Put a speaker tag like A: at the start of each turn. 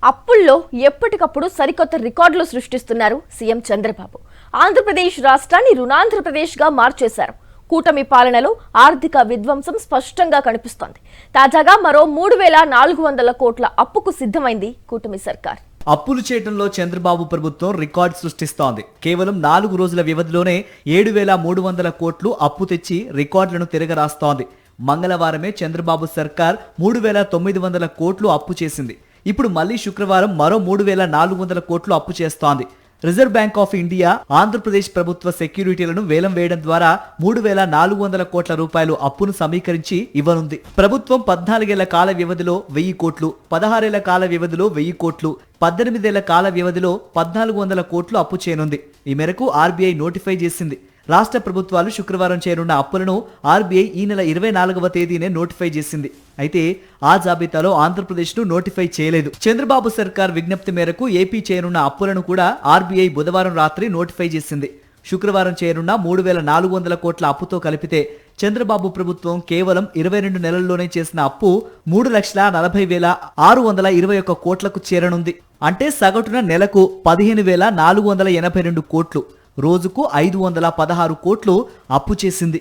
A: అప్పుల్లో ఎప్పటికప్పుడు సరికొత్త రికార్డులు సృష్టిస్తున్నారు సీఎం చంద్రబాబు. ఆంధ్రప్రదేశ్ రాష్ట్రాన్ని రుణాంధ్రప్రదేశ్గా మార్చేశారు. కూటమి పాలనలో ఆర్థిక విధ్వంసం స్పష్టంగా కనిపిస్తోంది. తాజాగా మరో 3,400 కోట్ల అప్పుకు సిద్ధమైంది కూటమి సర్కార్.
B: అప్పులు చేయడంలో చంద్రబాబు ప్రభుత్వం రికార్డు సృష్టిస్తోంది. కేవలం 4 రోజుల వ్యవధిలోనే 7,300 కోట్లు అప్పు తెచ్చి రికార్డులను తిరగరాస్తోంది. మంగళవారమే చంద్రబాబు సర్కార్ 3,900 కోట్లు అప్పు చేసింది. ఇప్పుడు మళ్లీ శుక్రవారం మరో 3,400 కోట్లు అప్పు చేస్తోంది. Reserve bank of India Andhra Pradesh ప్రభుత్వ సెక్యూరిటీలను వేలం వేయడం ద్వారా 3,400 కోట్ల రూపాయలు అప్పును సమీకరించి ఇవ్వనుంది. ప్రభుత్వం 14 ఏళ్ల కాల వ్యవధిలో 1000 కోట్లు, 16 ఏళ్ల కాల వ్యవధిలో 1000 కోట్లు, 18 ఏళ్ల కాల వ్యవధిలో 1,400 కోట్లు అప్పు చేయనుంది. ఈ మేరకు ఆర్బీఐ నోటిఫై చేసింది. రాష్ట్ర ప్రభుత్వాలు శుక్రవారం చేరున్న అప్పులను ఆర్బీఐ ఈ నెల 24వ తేదీనే నోటిఫై చేసింది. అయితే ఆ జాబితాలో ఆంధ్రప్రదేశ్ను నోటిఫై చేయలేదు. చంద్రబాబు సర్కార్ విజ్ఞప్తి మేరకు ఏపీ చేరున్న అప్పులను కూడా ఆర్బీఐ బుధవారం రాత్రి నోటిఫై చేసింది. శుక్రవారం చేరున్న 3,400 కోట్ల అప్పుతో కలిపితే చంద్రబాబు ప్రభుత్వం కేవలం 22 నెలల్లోనే చేసిన అప్పు 3,40,621 కోట్లకు చేరనుంది. అంటే సగటున నెలకు 15,482 కోట్లు, రోజుకు 516 కోట్లు అప్పు చేసింది.